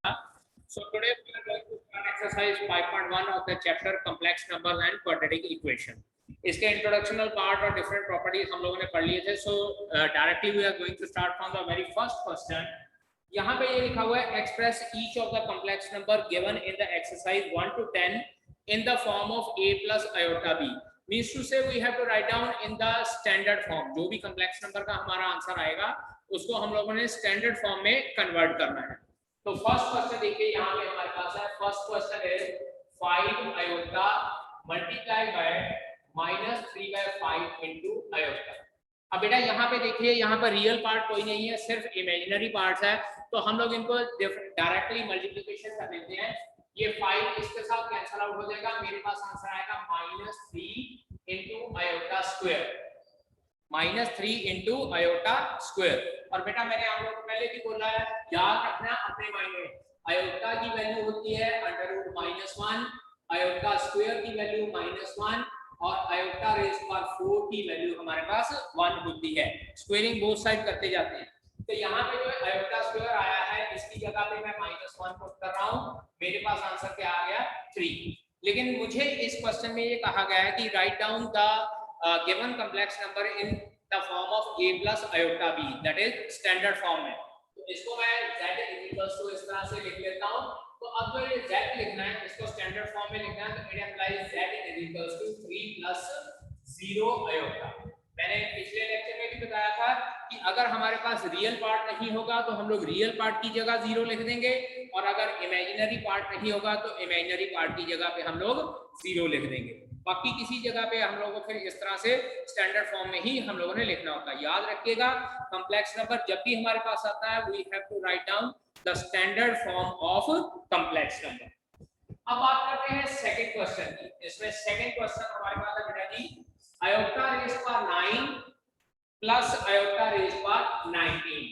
So today we are going to start exercise 5.1 of the chapter complex numbers and quadratic equation. इसके introductional part और different properties हम लोगों ने पढ़ लिए थे. So directly we are going to start from the very first question. यहाँ पे ये लिखा हुआ है express each of the complex number given in the exercise 1 to 10 in the form of a plus iota b. Means to say we have to write down in the standard form. जो भी complex number का हमारा answer आएगा उसको हम लोगों ने standard form में कन्वर्ट करना है. तो फर्स्ट क्वेश्चन देखिए यहाँ पे हमारे पास है. First question is 5 iota multiply by -3/5 into iota. अब बेटा यहाँ पे देखिए, यहाँ पर रियल पार्ट कोई नहीं है, सिर्फ इमेजिनरी पार्ट्स है. तो हम लोग इनको डायरेक्टली मल्टीप्लिकेशन कर देते हैं. ये 5 इसके साथ कैंसिल आउट हो जाएगा. मेरे पास आंसर आएगा -3 into iota square. -3 into iota square. और बेटा मैंने आप लोगों को पहले भी बोला है, याद रखना अपने माइंड में, आयोटा की वैल्यू होती है √-1, आयोटा स्क्वायर की वैल्यू -1 और आयोटा रेज़ पावर 4 की वैल्यू हमारे पास 1 होती है. स्क्वायरिंग बोथ साइड करते जाते हैं. तो यहाँ पे जो आयोटा स्क्वायर आया है इसकी जगह पे मैं -1 पुट कर रहा हूँ. मेरे पास आंसर क्या आ गया 3. लेकिन मुझे इस क्वेश्चन में ये कहा गया है कि right down the given complex number in the form of a plus iota b, that is standard form में. तो इसको मैं z इस तरह से लिख लेता हूँ. तो अब जो ये z लिखना है इसको स्टैंडर्ड फॉर्म में लिखना है. तो इट इम्प्लाइज z 3 + 0 iota. मैंने पिछले लेक्चर में भी बताया था कि अगर हमारे पास रियल पार्ट नहीं होगा तो हम लोग रियल पार्ट की जगह 0 लिख देंगे, और अगर इमेजिनरी पार्ट नहीं होगा तो इमेजिनरी पार्ट की जगह पे हम लोग 0 लिख देंगे. बाकी किसी जगह पे हम लोगों को फिर इस तरह से स्टैंडर्ड फॉर्म में ही हम लोगों ने लिखना होता है. याद रखिएगा, कॉम्प्लेक्स नंबर जब भी हमारे पास आता है we have to write down the standard form of complex number. अब बात करते हैं सेकंड क्वेश्चन की. इसमें सेकंड क्वेश्चन हमारे पास है बेटा जी, iota raised power 9 plus iota raised power 19.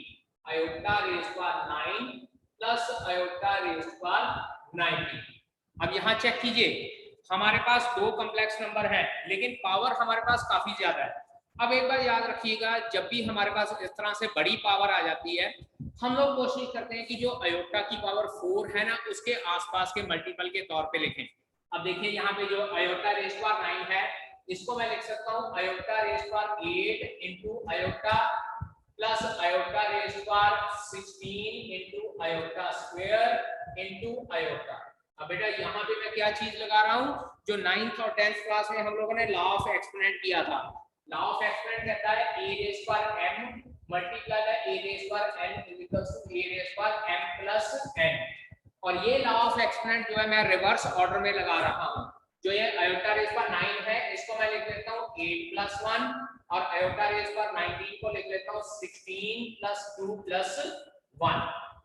iota raised power 9 plus iota raised power 19. अब यहाँ चेक कीजिए, हमारे पास दो कॉम्प्लेक्स नंबर है लेकिन पावर हमारे पास काफी ज्यादा है. अब एक बार याद रखिएगा, जब भी हमारे पास इस तरह से बड़ी पावर आ जाती है हम लोग कोशिश करते हैं कि जो आयोटा की पावर 4 है ना उसके आसपास के मल्टीपल के तौर पे लिखें. अब देखिए यहाँ पे जो आयोटा रेज़ पावर 9 है इसको मैं लिख सकता हूँ iota rays power 8 into iota plus iota rays power 16 into iota square into iota. अब बेटा यहाँ पे मैं क्या चीज लगा रहा हूँ, जो 9th और 10th क्लास में हम लोगों ने लॉ ऑफ एक्सपोनेंट किया था. लॉ ऑफ एक्सपोनेंट कहता है a raise power m multiply by a raise power n equals to a raise power m plus n. और ये लॉ ऑफ एक्सपोनेंट जो है मैं रिवर्स ऑर्डर में लगा रहा हूँ. जो ये आयोटा रेज़ पावर 9 है इसको मैं लिख लेता हूँ 8 + 1 और आयोटा रेज़ पावर 19 को लिख लेता हूँ 16 + 2 + 1.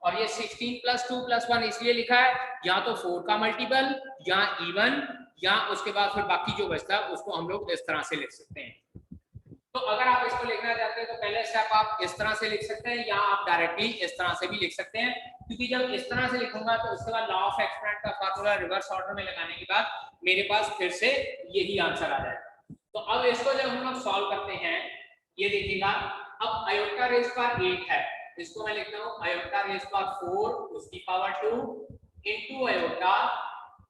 और ये 16 + 2 + 1 इसलिए लिखा है या तो 4 का मल्टीपल या इवन, या उसके बाद फिर बाकी जो बचता है उसको हम लोग इस तरह से लिख सकते हैं. तो अगर आप इसको लिखना चाहते हैं तो पहले स्टेप आप इस तरह से लिख सकते हैं या आप डायरेक्टली इस तरह से भी लिख सकते हैं, क्योंकि जब इस तरह से लिखूंगा तो उसके बाद लॉ ऑफ एक्सपोनेंट का फार्मूला रिवर्स ऑर्डर में लगाने के बाद मेरे पास फिर से यही आंसर आ जाएगा. तो अब इसको जब हम लोग सॉल्व करते हैं, ये देखिएगा, अब आयोटा रेज़ पावर 8 है इसको मैं लिखता हूँ आयोटा रेज़ पावर 4 उसकी power 2 into iota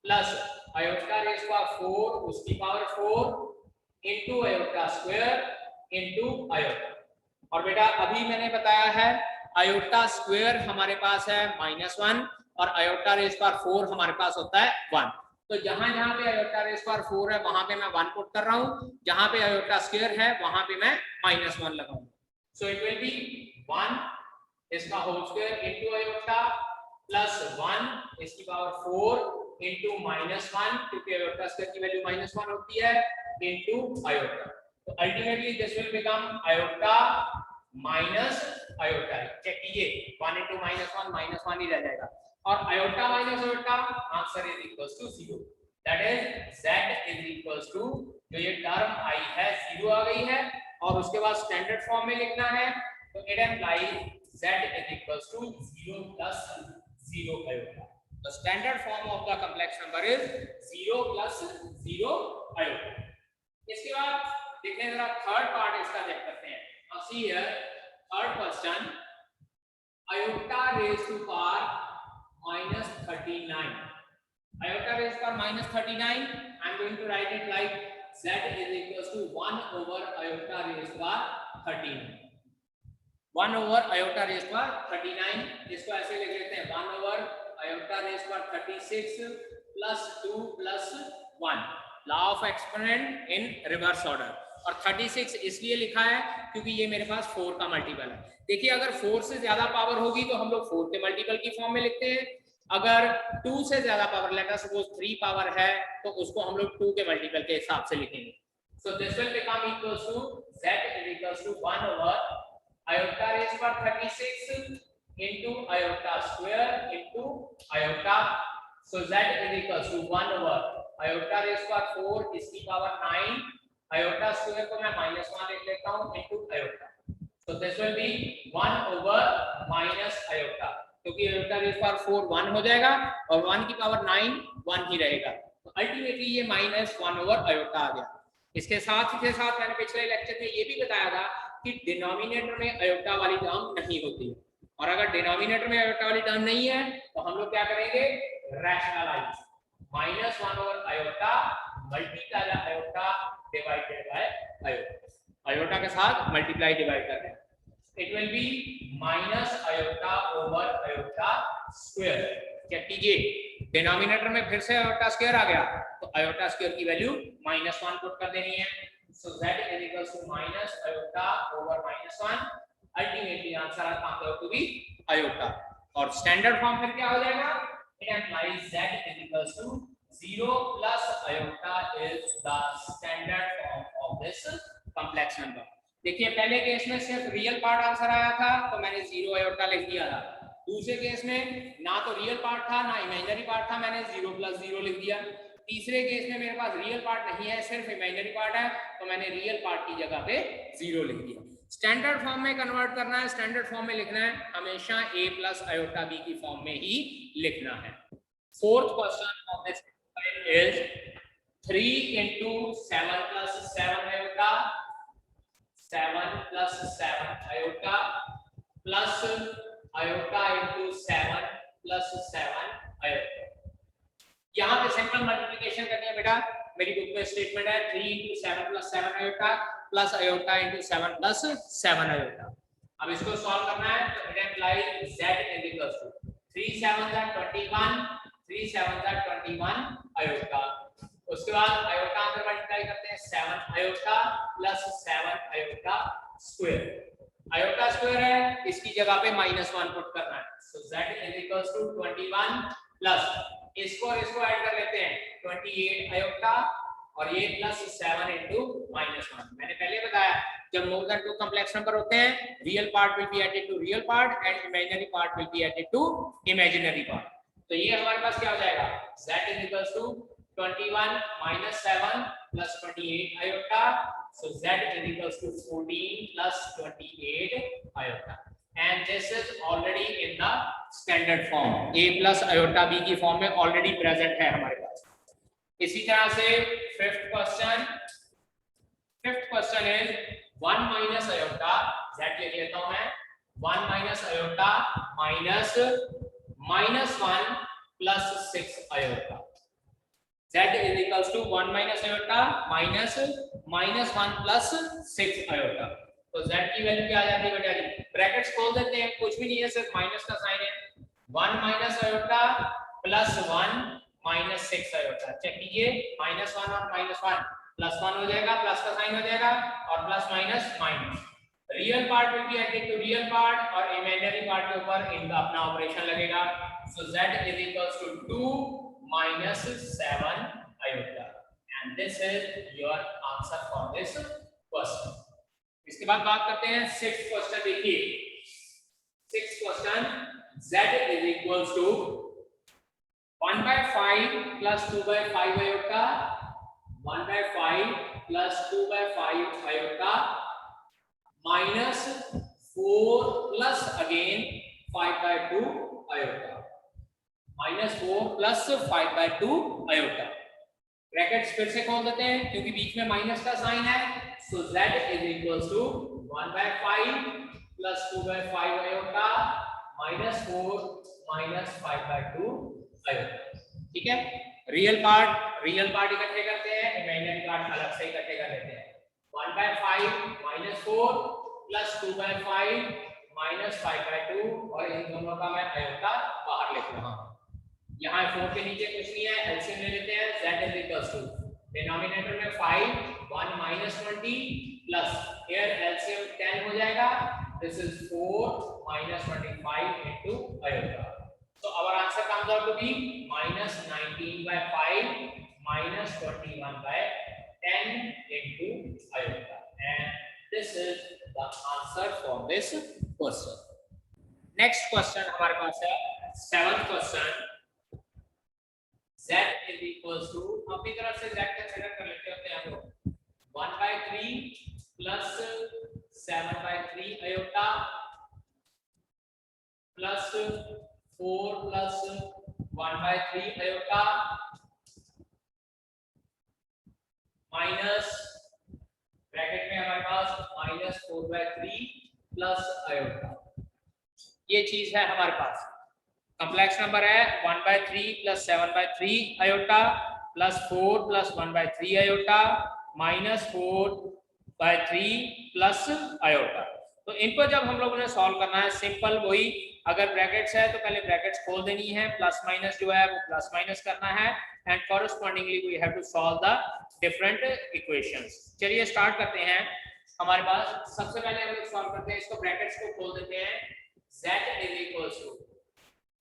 plus iota rays power 4 उसकी power 4 into iota square into iota. और बेटा अभी मैंने बताया है आयोटा स्क्वायर हमारे पास है -1 और आयोटा रेज़ पावर 4 हमारे पास होता है 1. तो जहां जहां पे आयोटा रेज़ पावर 4 है वहां पे मैं 1 पुट कर रहा हूं, जहां पे आयोटा स्क्वायर है वहां पे मैं -1 लगाऊंगा. सो इट विल बी 1 इसका whole square into iota plus 1 इसकी पावर 4 into -1 क्योंकि आयोटा स्क्वायर की वैल्यू -1 होती है into आयोटा. तो ultimately this will become iota minus iota. Check कीजिए 1 into -1 ही रह जाएगा और iota minus iota answer is equals to 0. That is z is equals to जो ये टर्म आई है 0 आ गई है और उसके बाद स्टैंडर्ड फॉर्म में लिखना है. तो it implies z is equals to 0 + 0 iota. The standard form of the complex number is 0 + 0 iota. इसके बाद देखते हैं जरा थर्ड पार्ट इसका चेक करते हैं. Now see here, third question, iota raised to power 39. Iota raised to minus 39. I'm going to write it like z is equals to 1 over iota raised to 39. 1 over iota raised to 39. इसको ऐसे लिख लेते हैं 1 over iota raised to 36 plus 2 plus 1. Law of exponent in reverse order. और 36 इसलिए लिखा है क्योंकि ये मेरे पास 4 का मल्टीपल है. देखिए अगर 4 से ज्यादा पावर होगी तो हम लोग 4 के मल्टीपल की फॉर्म में लिखते हैं. अगर 2 से ज्यादा power, let us suppose 3 power है, तो उसको हम लोग 2 के मल्टीपल के हिसाब से लिखेंगे. So this will become equals to z is equals to 1 over iota raised to 36 into iota square into iota. So z is equals to 1 over iota raised to 4 इसकी पावर 9, iota square को मैं -1 लिख लेता हूँ into iota. So this will be 1 over minus iota, क्योंकि iota raised to 4 1 हो जाएगा और 1 की पावर 9 1 ही रहेगा. तो अल्टीमेटली ये -1 over iota आ गया. इसके साथ ही साथ मैंने पिछले लेक्चर में ये भी बताया था कि डिनोमिनेटर में आयोटा वाली टर्म नहीं होती है, और अगर डिनोमिनेटर में आयोटा वाली टर्म नहीं है तो हम लोग क्या करेंगे, rationalize. -1 over iota multiply iota divided by iota. Iota के साथ मल्टीप्लाई डिवाइड कर रहे हैं. It will be minus iota over iota square. Check कीजिए, डिनोमिनेटर में फिर से आयोटा स्क्वायर आ गया तो आयोटा स्क्वायर की वैल्यू -1 पुट कर देनी है. So z is equals to minus iota over -1. Ultimately answer comes out to be iota. और स्टैंडर्ड फॉर्म फिर क्या हो जाएगा, it implies z is equals to 0 plus iota is the standard form of this complex number. देखिए पहले case में सिर्फ real part answer आया था तो मैंने 0 आयोटा लिख दिया था. दूसरे केस में ना तो रियल पार्ट था ना इमेजिनरी पार्ट था, मैंने 0 plus 0 लिख दिया. तीसरे केस में मेरे पास रियल पार्ट नहीं है, सिर्फ इमेजिनरी पार्ट है, तो मैंने रियल पार्ट की जगह पे 0 लिख दिया. स्टैंडर्ड फॉर्म में कन्वर्ट करना है, स्टैंडर्ड फॉर्म में लिखना है, हमेशा a प्लस आयोटा b की फॉर्म में ही लिखना है. Fourth question of this is 3 into 7 plus 7 iota, 7 plus 7 iota plus iota into 7 plus 7 iota. यहाँ पे सिंपल मल्टीप्लिकेशन करनी है बेटा. मेरी बुक में स्टेटमेंट है 3 into 7 plus 7 iota plus iota into 7 plus 7 iota. अब इसको सॉल्व करना है तो it implies z is equals to 3 7s are 21, 3 7s are 21 iota. उसके बाद आयोटा अंदर मल्टीप्लाई करते हैं 7 iota plus 7 iota square. Iota square है, इसकी जगह पे -1 पुट करना है. सो z is equals to 21 plus इसको और इसको ऐड कर लेते हैं 28 आयोटा और ये प्लस 7 into -1. मैंने पहले बताया जब मोर देन 2 कॉम्प्लेक्स नंबर होते हैं, real part will be added to real part and imaginary part will be added to imaginary part. तो ये हमारे पास क्या हो जाएगा, z is equals to 21 minus 7 plus 28 iota. So z is equals to 14 plus 28 iota. And this is already in the standard form. a plus iota b की form में already present है हमारे पास. इसी तरह से fifth question is 1 minus iota, z ले लेता हूं मैं, 1 minus iota minus -1 plus 6 iota. z is equals to 1 minus iota minus -1 plus 6 iota. तो z की वैल्यू क्या आ जाती है बेटा जी, ब्रैकेट्स खोल देते हैं, कुछ भी नहीं है, सिर्फ माइनस का साइन है. 1 minus iota plus 1 minus 6 iota. Check कीजिए, -1 और -1 +1 हो जाएगा, प्लस का साइन हो जाएगा और plus minus minus. Real part will be added to real part और इमेजिनरी पार्ट के ऊपर इनका अपना ऑपरेशन लगेगा. सो z is equals to 2 minus 7 iota. And this is your answer for this question. इसके बाद बात करते हैं सिक्स्थ क्वेश्चन. देखिए sixth question, z is equals to 1/5 plus 2/5 iota, 1/5 plus 2/5 iota minus 4 plus again 5/2 iota, minus 4 plus 5/2 iota. Brackets फिर से खोल देते हैं क्योंकि बीच में माइनस का साइन है. So z is equals to 1/5 plus 2/5 iota minus 4 minus 5/2 iota. ठीक है, रियल पार्ट इकट्ठे करते हैं, इमेजिनरी पार्ट अलग से इकट्ठे कर लेते हैं। 1/5 माइनस 4 प्लस 2/5 माइनस 5/2 और इन दोनों का मैं आयोटा बाहर लिख रहा हूं। यहाँ 4 के नीचे कुछ नहीं है, एलसीएम ले लेते हैं। z is equals to denominator में 5 1 माइनस 20 प्लस हियर एलसीएम 10 हो जाएगा। This is 4 minus 25 into iota. So our answer comes out to be minus 19/5 minus 21/10 into iota, and this is the answer for this question. Next question हमारे पास है 7th question. Z is equals to, अपनी तरफ से Z consider कर लेते हैं हम लोग 1/3 plus 7/3 iota plus 4 plus 1/3 iota minus bracket में हमारे पास माइनस 4/3 प्लस आयोटा। ये चीज है हमारे पास। कॉम्प्लेक्स नंबर है 1/3 plus 7/3 iota plus 4 plus 1/3 iota minus 4/3 plus iota. तो इनको जब हम लोगों ने सॉल्व करना है, सिंपल वही, अगर ब्रैकेट्स है तो पहले ब्रैकेट्स खोल देनी है, प्लस माइनस जो है वो प्लस माइनस करना है, and correspondingly we have to solve the different equations. चलिए स्टार्ट करते हैं। हमारे पास सबसे पहले हम लोग सॉल्व करते हैं, इसको ब्रैकेट्स को खोल देते हैं। z is equals to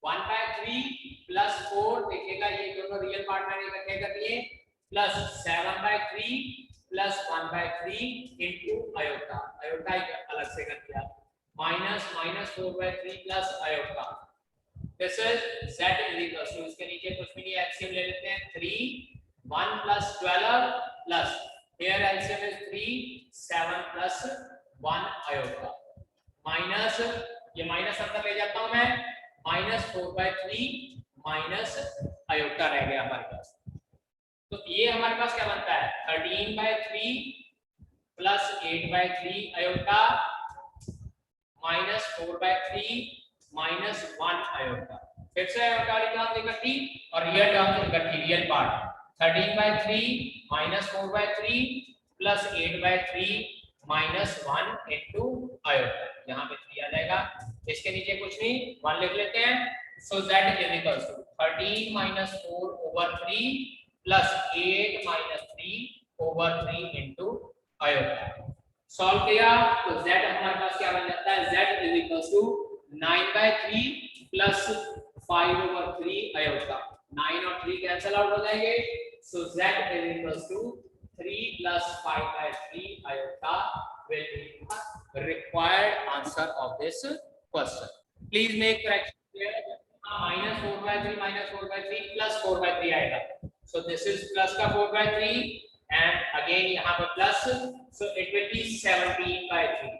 1/3 plus 4, देखिएगा ये दोनों रियल पार्ट मैंने इकट्ठे कर दिए, plus 7/3 plus 1/3 into iota, iota अलग से कर दिया, minus 4/3 plus iota. This is z is equal to, इसके नीचे कुछ भी नहीं, एलसीएम ले लेते हैं। 3 1 plus 12 plus here LCM is 3 7 plus 1 iota minus, ये माइनस अंदर ले जाता हूं मैं, माइनस 4/3 माइनस आयोटा रह गया हमारे पास। तो ये हमारे पास क्या बनता है 13/3 plus 8/3 iota minus 4/3 minus 1 iota. फिर से आयोटा वाली टर्म इकट्ठी और रियल टर्म इकट्ठी, real part 13/3 minus 4/3 plus 8/3 minus 1 into iota, यहाँ पे 3 आ जाएगा, इसके नीचे कुछ नहीं, 1 लिख लेते हैं। So z is equal to 13 minus 4 over 3 plus 8 minus 3 over 3 into iota. Solve किया तो z हमारे पास क्या बन जाता है, z is equal to 9/3 plus 5 over 3 iota, 9 और 3 कैंसिल आउट हो जाएंगे। So z is equal to 3 plus 5/3 iota will be the required answer of this question. Please make correction here. Minus 4/3 plus 4/3 आएगा. So this is plus का 4/3 and again यहाँ पे plus, so it will be 17/3.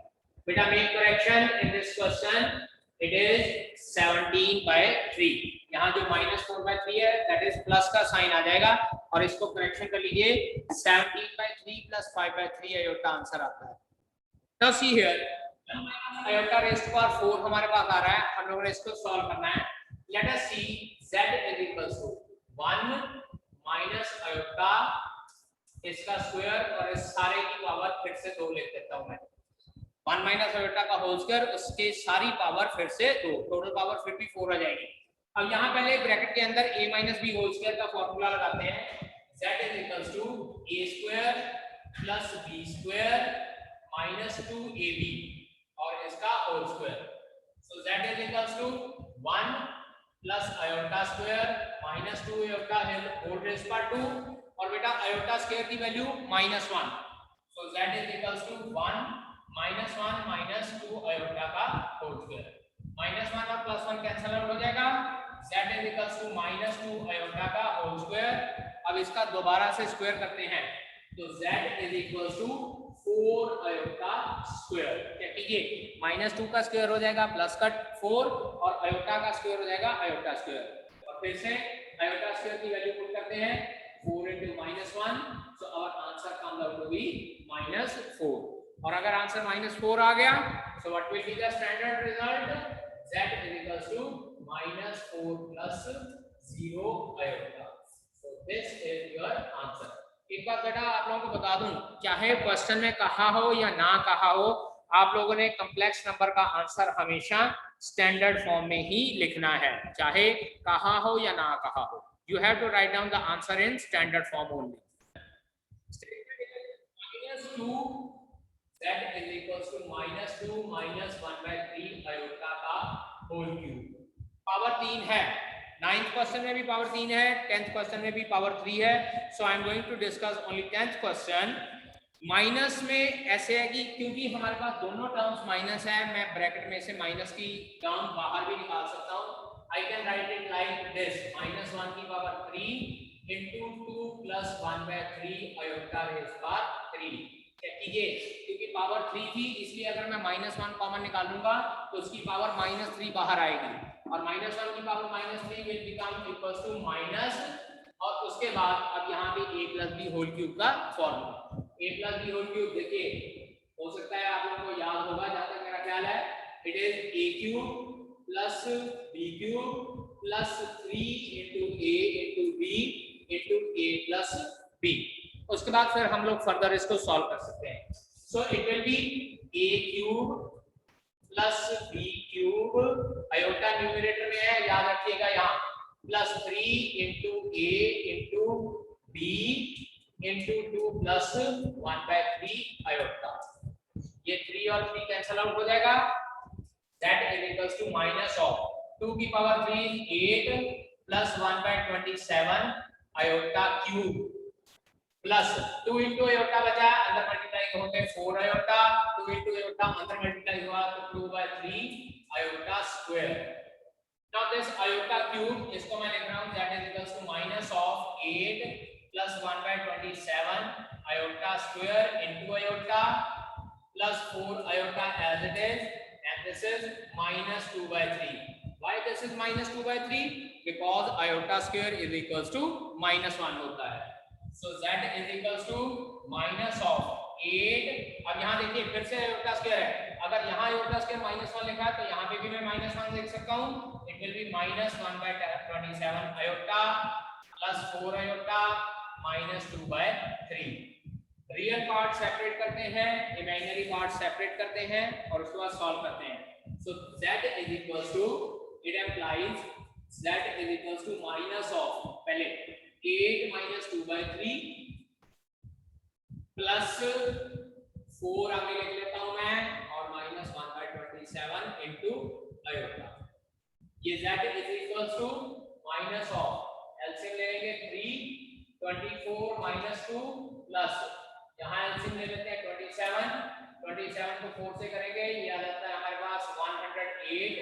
बेटा make correction in this question. It is 17/3. यहाँ जो -4/3 है that is plus का sign आ जाएगा और इसको करेक्शन कर लीजिए, 17/3 plus 5/3 आयोटा आंसर आता है। Now see here, iota raise to power 4 हमारे पास आ रहा है, हम लोगों ने इसको सॉल्व करना है। Let us see z is equals to 1 minus iota इसका स्क्वायर और इस सारे की पावर फिर से 2 लिख देता हूं मैं। 1 माइनस आयोटा का होल स्क्वायर, उसके सारी पावर फिर से 2, टोटल पावर फिर भी 4 आ जाएगी। अब यहाँ पहले ब्रैकेट के अंदर a minus b whole square का फॉर्मूला लगाते हैं। z is equals to a square plus b square minus 2ab और इसका whole square. So z is equals to 1 plus iota square minus 2 iota whole raise पर 2 और बेटा iota square की value -1। So z is equals to 1 -1 minus 2 iota का whole square, -1 और +1 cancel out हो जाएगा। z is equals to -2 iota का whole square. अब इसका दोबारा से स्क्वायर करते हैं तो z is equals to 4 iota square. क्या कीजिए, -2 का स्क्वायर हो जाएगा प्लस का 4 और आयोटा का स्क्वायर हो जाएगा आयोटा स्क्वायर और फिर से आयोटा स्क्वायर की वैल्यू पुट करते हैं 4 into -1, so our answer comes out to be -4। और अगर आंसर -4 आ गया, so what will be the standard result? Z is equals to -4 + 0 iota. So this is your answer. एक बात बेटा आप लोगों को बता दूं, चाहे क्वेश्चन में कहा हो या ना कहा हो, आप लोगों ने कम्प्लेक्स नंबर का आंसर हमेशा स्टैंडर्ड फॉर्म में ही लिखना है, चाहे कहा हो या ना कहा हो। You have to write down the answer in standard form only. -2 z is equals to -2 - 1/3 iota का होल क्यूब। पावर 3 है, 9th क्वेश्चन में भी पावर 3 है, 10th क्वेश्चन में भी पावर 3 है। So I am going to discuss only 10th question. Minus में ऐसे है कि क्योंकि हमारे पास दोनों टर्म्स माइनस है, मैं ब्रैकेट में से माइनस की टर्म बाहर भी निकाल सकता हूँ। I can write it like this, -1 की power 3 into 2 + 1/3 iota rays power 3। कीजिए, क्योंकि पावर 3 थी इसलिए अगर मैं -1 कॉमन निकालूंगा तो उसकी पावर -3 बाहर आएगी, और -1 की power -3 will become equals to minus, और उसके बाद अब यहाँ पे a + b होल क्यूब का formula. a + b whole cube देखिए, हो सकता है आप लोगों को याद होगा, जहां तक मेरा ख्याल है, it is a³ + b³ + 3 into a into b into a + b। उसके बाद फिर हम लोग फर्दर इसको सॉल्व कर सकते हैं। सो it will B a³ + b³ iota numerator में है, याद रखिएगा यहाँ, +3 into a into b into 2 + 1/3 iota. ये 3 और 3 कैंसिल आउट हो जाएगा। That is equals to minus of 2 की power 3 8 + 1/27 iota cube plus 2 into iota बचा, अंदर मल्टीप्लाई होते 4 आयोटा, 2 into आयोटा अंदर मल्टीप्लाई हुआ तो 2/3 iota square. Now this iota cube, इसको मैं लिख रहा हूं, that is equals to minus of 8 + 1/27 iota square into iota plus 4 iota as it is, and this is -2/3। Why this is -2/3? Because iota square is equals to -1 होता है। So z is equals to minus of 8। अब यहाँ देखिए फिर से iota square है, अगर यहाँ आयोटा स्क्वायर -1 लिखा है तो यहाँ पे भी मैं -1 लिख सकता हूँ। It will B -1/27 iota plus 4 iota -2/3। Real part separate करते हैं, इमेजिनरी पार्ट सेपरेट करते हैं और उसके बाद सॉल्व करते हैं। So z is equals to, it implies z is equals to minus of, पहले 8 - 2/3 प्लस 4 आगे लिख लेता हूं मैं, और -1/27 इनटू आयोटा। ये z is equals to minus of, LCM ले लेंगे 3 24 - 2 प्लस, यहां एलसीएम ले लेते हैं 27 को 4 से करेंगे, ये आ जाता है हमारे पास 108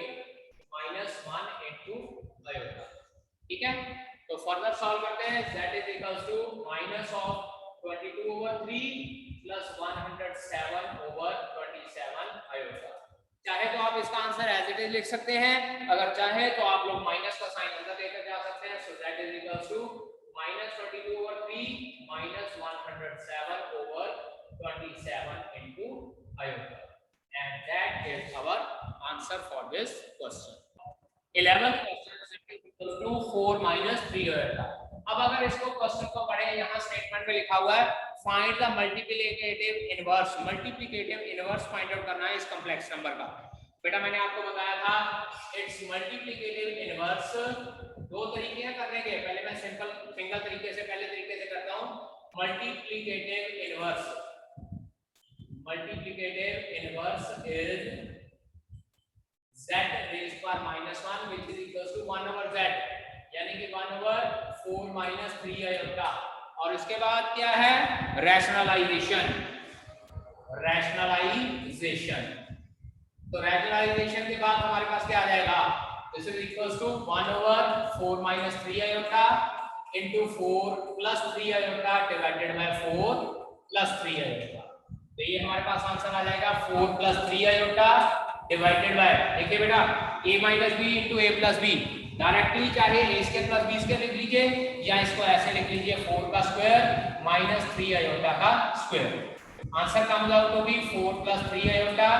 -1 इनटू आयोटा। ठीक है, तो फर्दर सॉल्व करते हैं। z is equals to minus of 22/3 plus 107/27 iota. चाहे तो आप इसका आंसर एज इट इज लिख सकते हैं, अगर चाहे तो आप लोग माइनस का साइन अंदर लेकर जा सकते हैं। So z is equals to -22/3 - 107/27 into iota, and that is our answer for this question. 11th question 4 - 3 iota. अब अगर इसको क्वेश्चन को पढ़े, यहाँ स्टेटमेंट में लिखा हुआ है find the multiplicative inverse. Multiplicative inverse find out करना है इस कॉम्प्लेक्स नंबर का। बेटा मैंने आपको बताया था इट्स मल्टीप्लिकेटिव इनवर्स दो तरीके हैं करने के। पहले मैं सिंगल तरीके से पहले तरीके से करता हूं। Multiplicative inverse is z raised पर -1 which is equals to 1/z, यानी कि 1/4 - 3 आयोटा। और इसके बाद क्या है? रैशनलाइजेशन। तो रैशनलाइजेशन के बाद हमारे पास क्या आ जाएगा? This is equals to 1/4 - 3 iota into 4 + 3 iota divided by 4 + 3 iota. तो ये हमारे पास आंसर आ जाएगा 4 + 3 आयोटा डिवाइडेड बाय, देखिए बेटा a - b into a + b, directly चाहे a² + b² लिख लीजिए या इसको ऐसे लिख लीजिए 4 का स्क्वायर - 3 आयोटा का square. Answer comes out to be 4 + 3 iota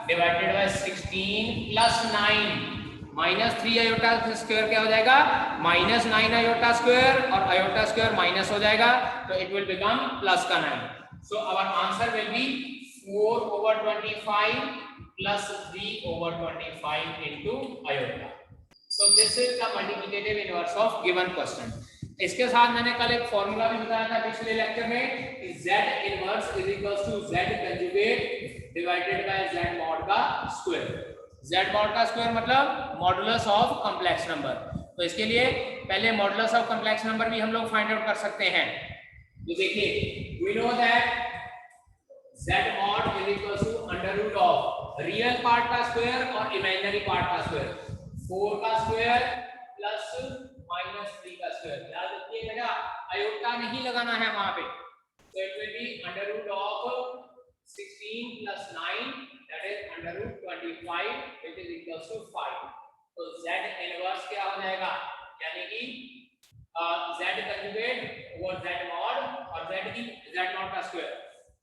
divided by 16 + 9 minus 3 iota square क्या हो जाएगा, माइनस 9 आयोटा स्क्वायर, और आयोटा स्क्वायर माइनस हो जाएगा, तो इट विल बिकम प्लस का 9. So our answer will be 4/25 plus 3/25 into iota. So this is the multiplicative inverse of given question. इसके साथ मैंने कल एक फॉर्मूला भी बताया था पिछले लेक्चर में कि z inverse is equals to z conjugate divided by z mod का स्क्वायर. z मॉड का स्क्वायर मतलब मॉडुलस ऑफ कॉम्प्लेक्स नंबर. तो इसके लिए पहले मॉडुलस ऑफ कॉम्प्लेक्स नंबर भी हम लोग फाइंड आउट कर सकते हैं. तो देखिए we know that z mod is equal to under root of real part का स्क्वायर और इमेजिनरी पार्ट का स्क्वायर. 4 का स्क्वायर प्लस माइनस 3 का स्क्वायर. याद रखिएगा आयोटा नहीं लगाना है वहां पे. So it will be under root of 16 plus 9 that is under root 25 which is equals to 5. तो z इनवर्स क्या हो जाएगा, यानी कि z conjugate over z mod और z की z mod का स्क्वायर.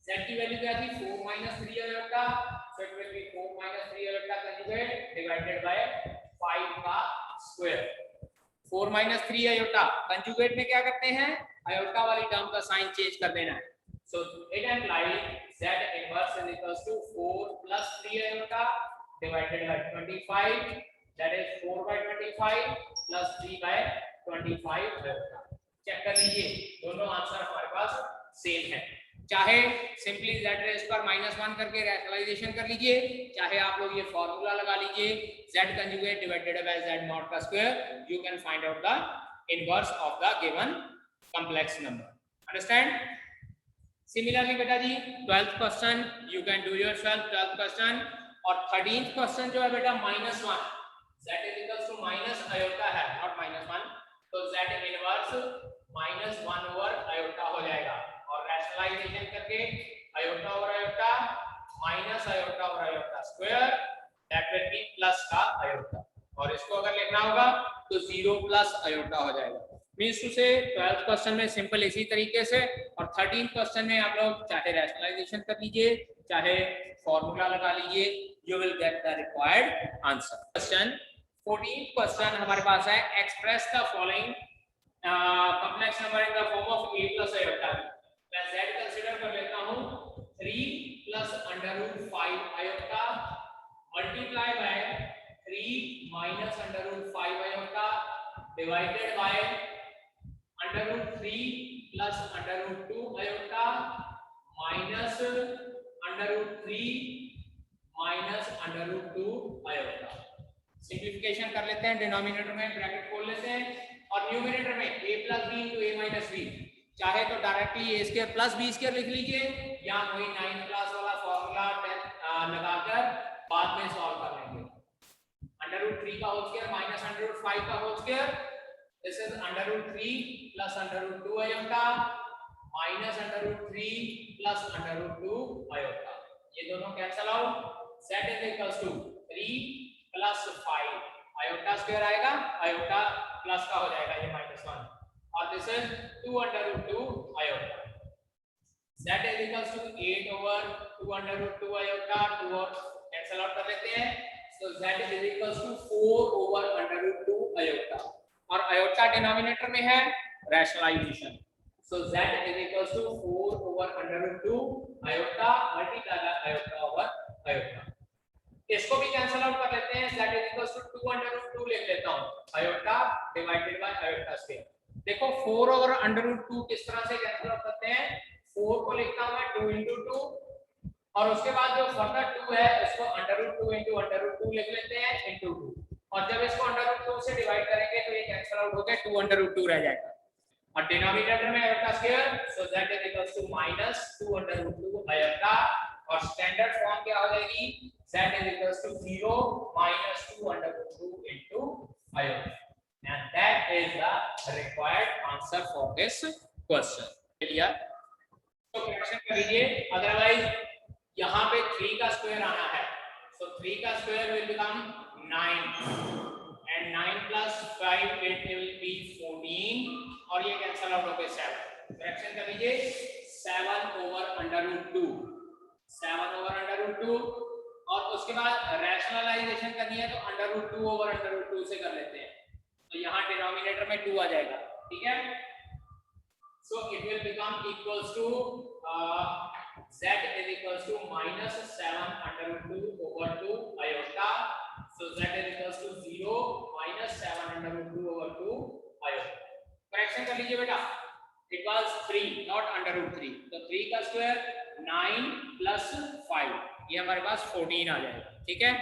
z की वैल्यू क्या थी 4 minus 3 iota, so it will be 4 minus 3 iota conjugate divided bye 5 का स्क्वायर. 4 minus 3 आयोटा कंजुगेट में क्या करते हैं, आयोटा वाली टर्म का साइन चेंज कर देना है. so it implies z inverse is equals to 4 plus 3 iota divided by 25, that is 4/25 plus 3/25 iota. Check कर लीजिए दोनों आंसर हमारे पास सेम है. चाहे सिंपली z रेज पर -1 करके रैशनलाइजेशन कर लीजिए, चाहे आप लोग ये फॉर्मूला लगा लीजिए z conjugate divided by z mod का square. You can find out the inverse of the given complex number. Understand? Similarly बेटा जी 12th question you can do yourself. 12th question और 13th क्वेश्चन जो है बेटा -1 z is equals to minus iota है, not -1. तो z inverse -1 over iota हो जाएगा और रैशनलाइजेशन करके iota over iota minus iota over iota square that will be plus का आयोटा. और इसको अगर लिखना होगा तो 0 प्लस आयोटा हो जाएगा. मींस टू से 12th क्वेश्चन में सिंपल इसी तरीके से, और 13th क्वेश्चन में आप लोग चाहे रैशनलाइजेशन कर लीजिए चाहे फॉर्मूला लगा लीजिए, you will get the required answer. Question 14th question हमारे पास है express the following complex number in the form of a plus iota. मैं z कंसीडर कर लेता हूं 3 plus under root 5 iota multiply by 3 minus under root 5 iota divided by under root 3 plus under root 2 iota minus under root 3 minus under root 2 iota. Simplification कर लेते हैं, denominator में bracket खोल लेते हैं और न्यूमरेटर में a plus b into a minus b. चाहे तो directly a square plus b square लिख लीजिए या वही 9th क्लास वाला फॉर्मूला लगाकर बाद में सॉल्व कर लेंगे. अंडर रूट 3 का whole square minus under root 5 का whole square, this is under root 3 plus under root 2 iota minus under root 3 plus under root 2 iota. ये दोनों cancel out. z is equals to 3 प्लस 5 iota square आएगा, iota plus का हो जाएगा ये -1, और this is 2 under root 2 iota. z is equals to 8 over 2 under root 2 iota. 2 और कैंसिल आउट कर लेते हैं, so z is equals to 4 over under root 2 iota, और आयोटा डिनोमिनेटर में है rationalization. So z is equals to 4 over under root 2 iota multiply by iota over iota. इसको भी cancel out कर लेते हैं, z is equals to 2 under root 2 लिख लेता हूं iota divided by iota square. देखो 4 ओवर अंडर रूट 2 किस तरह से कैंसिल आउट करते हैं, 4 को लिखता हूं मैं 2 into 2 और उसके बाद जो फर्दर 2 है इसको under root 2 into under root 2 लिख लेते हैं into 2, और जब इसको अंडर रूट 2 से डिवाइड करेंगे तो ये कैंसिल आउट होकर 2 अंडर रूट 2 रह जाएगा, और डिनोमिनेटर में iota square. So z is equals to -2 under root 2 iota, और स्टैंडर्ड फॉर्म क्या हो जाएगी, z is equals to 0 -2 under root 2 into iota. And that is the required answer for this question. Clear? तो correction कर लीजिए, otherwise यहाँ पे 3 का स्क्वायर आना है. So 3 का square will become 9 and 9 plus 5 it will be 14, और ये कैंसिल आउट होकर 7. करेक्शन कर लीजिए 7 over under root 2, 7 over under root 2, और उसके बाद रैशनलाइजेशन करनी है तो √2 ओवर √2 से कर लेते हैं, तो यहाँ डिनोमिनेटर में 2 आ जाएगा, ठीक है। So it will become equals to z is equals to -7 √2 over 2 iota. So z is equals to 0 -7 √2 over 2 iota. Correction कर लीजिए बेटा, it was 3 not √3, तो 3 का स्क्वायर 9 + 5, ये हमारे पास 14 आ जाएगा, ठीक है।